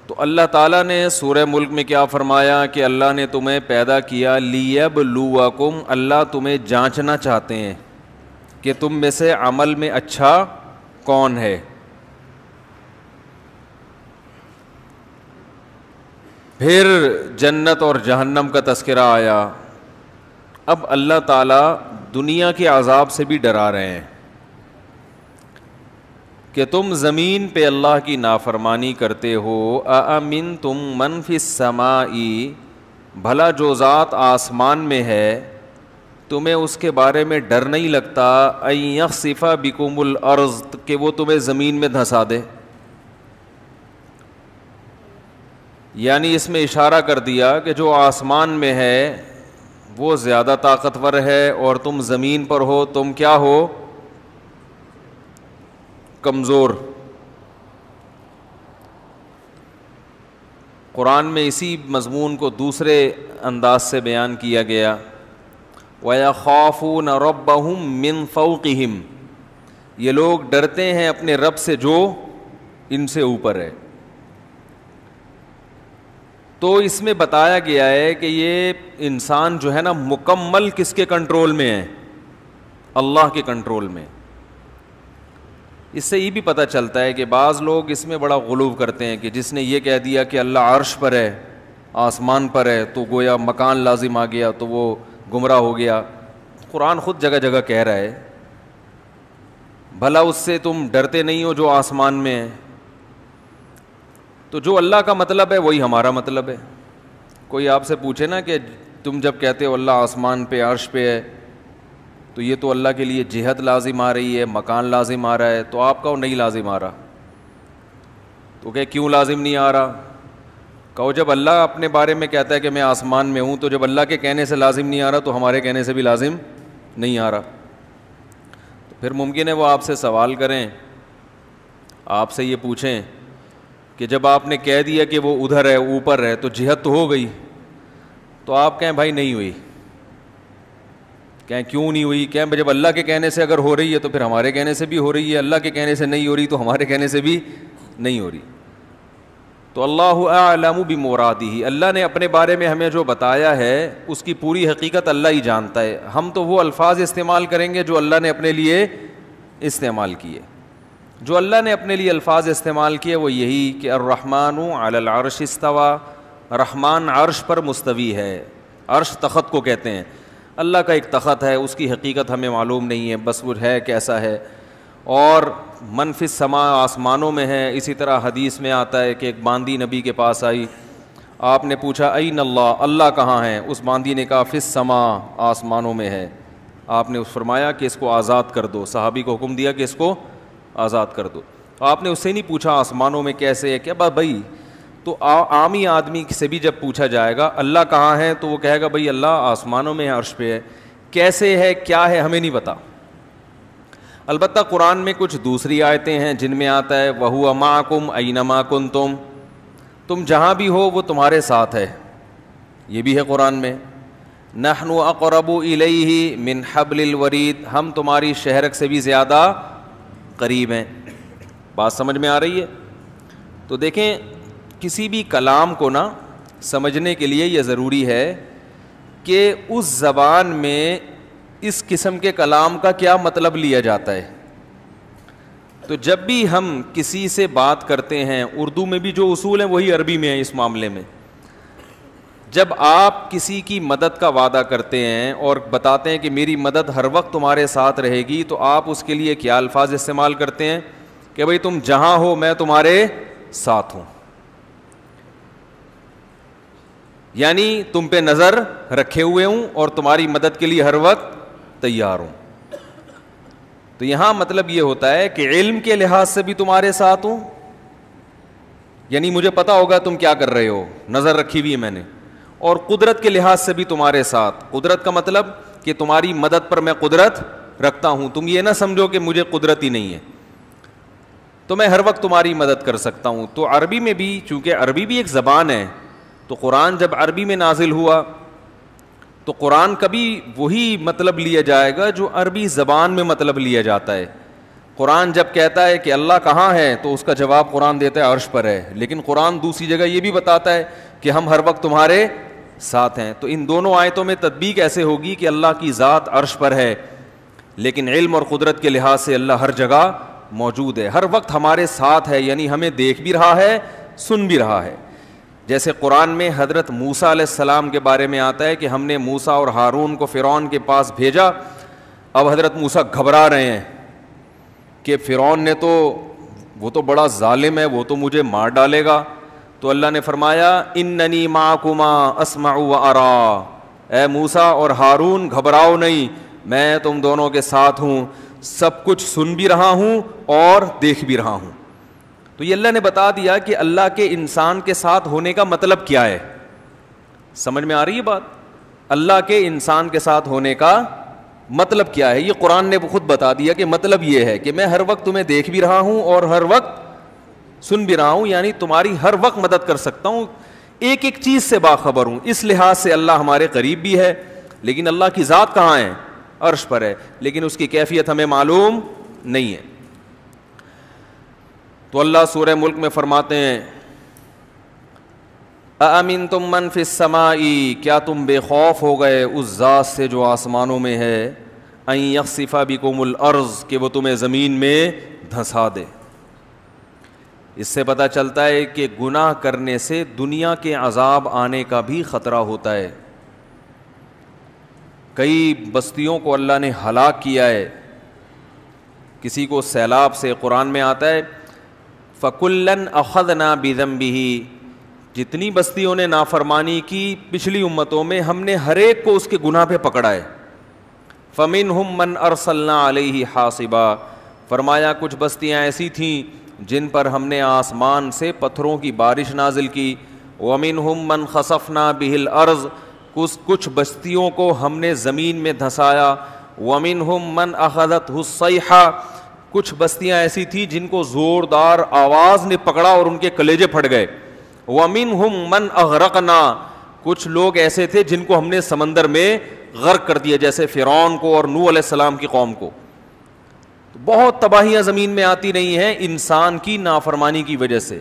تو اللہ تعالیٰ نے سورہ ملک میں کیا فرمایا کہ اللہ نے تمہیں پیدا کیا لیبلوکم، اللہ تمہیں جانچنا چاہتے ہیں کہ تم میں سے عمل میں اچھا کون ہے. پھر جنت اور جہنم کا تذکرہ آیا. اب اللہ تعالیٰ دنیا کے عذاب سے بھی ڈرا رہے ہیں کہ تم زمین پہ اللہ کی نافرمانی کرتے ہو. اَأَمِنْتُم مَّن فِي السَّمَاءِ، بھلا جو ذات آسمان میں ہے تمہیں اس کے بارے میں ڈر نہیں لگتا اَن يَخْسِفَ بِكُمُ الْأَرْضَ، کہ وہ تمہیں زمین میں دھنسا دے. یعنی اس میں اشارہ کر دیا کہ جو آسمان میں ہے وہ زیادہ طاقتور ہے اور تم زمین پر ہو، تم کیا ہو؟ کمزور. قرآن میں اسی مضمون کو دوسرے انداز سے بیان کیا گیا. وَيَخَافُونَ رَبَّهُم مِّن فَوْقِهِمْ، یہ لوگ ڈرتے ہیں اپنے رب سے جو ان سے اوپر ہے. تو اس میں بتایا گیا ہے کہ یہ انسان جو ہے نا مکمل کس کے کنٹرول میں ہے؟ اللہ کے کنٹرول میں. اس سے یہ بھی پتہ چلتا ہے کہ بعض لوگ اس میں بڑا غلو کرتے ہیں کہ جس نے یہ کہہ دیا کہ اللہ عرش پر ہے، آسمان پر ہے، تو گویا مکان لازم آ گیا تو وہ گمراہ ہو گیا. قرآن خود جگہ جگہ کہہ رہا ہے بھلا اس سے تم ڈرتے نہیں ہو جو آسمان میں ہے. تو جو اللہ کا مطلب ہے وہی ہمارا مطلب ہے. کوئی آپ سے پوچھے نا کہ تم جب کہتے ہو اللہ آسمان پہ عرش پہ ہے تو یہ تو اللہ کے لیے جہت لازم آ رہی ہے، مکان لازم آ رہا ہے، تو آپ کہو نہیں لازم آ رہا. تو کہ کیوں لازم نہیں آ رہا؟ کہو جب اللہ اپنے بارے میں کہتا ہے کہ میں آسمان میں ہوں، تو جب اللہ کے کہنے سے لازم نہیں آ رہا تو ہمارے کہنے سے بھی لازم نہیں آ رہا. تو پھر ممکن ہے وہ آپ سے سوال کریں، آپ سے یہ پوچھیں کہ جب آپ نے کہہ دیا کہ وہ ادھر ہے، اوپر ہے، تو جہت تو ہو گئی. تو آپ کہیں بھائی نہیں ہوئی. کہیں کیوں نہیں ہوئی؟ کہیں جب اللہ کے کہنے سے اگر ہو رہی ہے تو پھر ہمارے کہنے سے بھی ہو رہی ہے، اللہ کے کہنے سے نہیں ہو رہی تو ہمارے کہنے سے بھی نہیں ہو رہی. تو اللہ اعلم بمرادہ، اللہ نے اپنے بارے میں ہمیں جو بتایا ہے اس کی پوری حقیقت اللہ ہی جانتا ہے. ہم تو وہ الفاظ استعمال کریں گے جو اللہ نے اپنے لیے استعمال کیے. جو اللہ نے اپنے لیے الفاظ استعمال کیے وہ یہی کہ الرحمن علی العرش استوى، رحمان عرش پر مستوی ہے. عرش تخت کو کہتے ہیں. اللہ کا ایک تخت ہے، اس کی حقیقت ہمیں معلوم نہیں ہے، بس وہ ہے کیسا ہے. اور من فی السماء، آسمانوں میں ہے. اسی طرح حدیث میں آتا ہے کہ ایک باندی نبی کے پاس آئی، آپ نے پوچھا این اللہ، اللہ کہاں ہے؟ اس باندی نے کہا فی السماء، آسمانوں میں ہے. آپ نے فرمایا کہ اس کو آزاد کر دو. صحابی کو حکم دیا کہ اس کو آزاد کر دو. آپ نے اس سے نہیں پوچھا آسمانوں میں کیسے ہے، کیا بھائی تو عامی آدمی سے بھی جب پوچھا جائے گا اللہ کہاں ہے تو وہ کہے گا بھائی اللہ آسمانوں میں ہے، عرش پہ ہے. کیسے ہے، کیا ہے، ہمیں نہیں پتا. البتہ قرآن میں کچھ دوسری آیتیں ہیں جن میں آتا ہے وَهُوَ مَعَكُمْ أَيْنَمَا كُنْتُمْ، تم جہاں بھی ہو وہ تمہارے ساتھ ہے. یہ بھی ہے قرآن میں. نَحْنُ أَقْرَبُ إِلَيْهِ مِنْ حَبْلِ الْوَرِيدِ، ہم تمہاری شہرک سے بھی زیادہ قریب ہیں. بات سمجھ میں آ رہی ہے؟ تو دیکھیں کسی بھی کلام کو نا سمجھنے کے لیے یہ ضروری ہے کہ اس زبان میں اس قسم کے کلام کا کیا مطلب لیا جاتا ہے. تو جب بھی ہم کسی سے بات کرتے ہیں، اردو میں بھی جو اصول ہیں وہی عربی میں ہیں اس معاملے میں. جب آپ کسی کی مدد کا وعدہ کرتے ہیں اور بتاتے ہیں کہ میری مدد ہر وقت تمہارے ساتھ رہے گی، تو آپ اس کے لیے کیا الفاظ استعمال کرتے ہیں کہ بھئی تم جہاں ہو میں تمہارے ساتھ ہوں. یعنی تم پہ نظر رکھے ہوئے ہوں اور تمہاری مدد کے لیے ہر وقت تیار ہوں. تو یہاں مطلب یہ ہوتا ہے کہ علم کے لحاظ سے بھی تمہارے ساتھ ہوں، یعنی مجھے پتا ہوگا تم کیا کر رہے ہو، نظر رکھی ہوئی ہے میں نے. اور قدرت کے لحاظ سے بھی تمہارے ساتھ. قدرت کا مطلب کہ تمہاری مدد پر میں قدرت رکھتا ہوں. تم یہ نہ سمجھو کہ مجھے قدرت ہی نہیں ہے، تو میں ہر وقت تمہاری مدد کر سکتا ہوں. تو عربی میں بھی، چونکہ عربی بھی ایک زبان ہے، تو قرآن جب عربی میں نازل ہوا تو قرآن کا بھی وہی مطلب لیا جائے گا جو عربی زبان میں مطلب لیا جاتا ہے. قرآن جب کہتا ہے کہ اللہ کہاں ہے تو اس کا جواب قرآن دیتا ہے عرش پر ہے، لیکن قرآن دوسری جگہ یہ بھی بتاتا ہے کہ ہم ہر وقت تمہارے ساتھ ہیں. تو ان دونوں آیتوں میں تطبیق ایسے ہوگی کہ اللہ کی ذات عرش پر ہے، لیکن علم اور قدرت کے لحاظ سے اللہ ہر جگہ موجود ہے، ہر وقت ہمارے ساتھ ہے، یعنی ہمیں دیکھ بھی رہا ہے، سن بھی رہا ہے. جیسے قرآن میں حضرت موسیٰ علیہ السلام کے بارے میں آتا ہے کہ ہم نے موسیٰ اور ہارون کو فرعون کے پاس بھیجا. اب حضرت موسیٰ گھبرا رہے ہیں کہ فرعون نے تو وہ تو بڑا ظالم ہے، وہ تو مجھے مار ڈالے گا. تو اللہ نے فرمایا اننی معکما اسمع و ارا، اے موسیٰ اور ہارون گھبراؤ نہیں، میں تم دونوں کے ساتھ ہوں، سب کچھ سن بھی رہا ہوں اور دیکھ بھی رہا ہوں. تو یہ اللہ نے بتا دیا کہ اللہ کے انسان کے ساتھ ہونے کا مطلب کیا ہے. سمجھ میں آ رہی ہے بات؟ اللہ کے انسان کے ساتھ ہونے کا مطلب کیا ہے، یہ قرآن نے خود بتا دیا کہ مطلب یہ ہے کہ میں ہر وقت تمہیں دیکھ بھی رہا ہوں اور ہر وقت سن بھی رہا ہوں، یعنی تمہاری ہر وقت مدد کر سکتا ہوں، ایک ایک چیز سے باخبر ہوں. اس لحاظ سے اللہ ہمارے قریب بھی ہے، لیکن اللہ کی ذات کہاں ہے؟ عرش پر ہے، لیکن اس کی کیفیت ہمیں معلوم نہیں ہے. تو اللہ سورہ ملک میں فرماتے ہیں اَأَمِنْتُم مَّن فِي السَّمَاءِ، کیا تم بے خوف ہو گئے اس ذات سے جو آسمانوں میں ہے، أَن يَخْسِفَ بِكُمُ الْأَرْضَ، کہ وہ تمہیں زمین میں دھنسا دے. اس سے پتہ چلتا ہے کہ گناہ کرنے سے دنیا کے عذاب آنے کا بھی خطرہ ہوتا ہے. کئی بستیوں کو اللہ نے ہلاک کیا ہے، کسی کو سیلاب سے. قرآن میں آتا ہے فَكُلًّا أَخَذْنَا بِذَنبِهِ، جتنی بستیوں نے نافرمانی کی پچھلی امتوں میں ہم نے ہر ایک کو اس کے گناہ پہ پکڑا ہے. فَمِنْهُمْ مَنْ أَرْسَلْنَا عَلَيْهِ حَاصِبًا، فرمایا کچھ بستیاں ایسی تھیں جن پر ہم نے آسمان سے پتھروں کی بارش نازل کی. وَمِنْهُمْ مَنْ خَسَفْنَا بِهِ الْأَرْضَ، کچھ بستیوں کو ہم نے زمین میں دھنسایا. وَمِنْهُمْ مَنْ أَخَذَتْهُ الصَّيْحَةُ، کچھ بستیاں ایسی تھیں جن کو زوردار آواز نے پکڑا اور ان کے کلیجے پھٹ گئے. وَمِنْهُمْ مَنْ أَغْرَقْنَا، کچھ لوگ ایسے تھے جن کو ہم نے سمندر میں غرق کر دیا، جیسے فرعون کو اور نوح علیہ السلام کی قوم کو. بہت تباہیاں زمین میں آتی رہی ہیں انسان کی نافرمانی کی وجہ سے.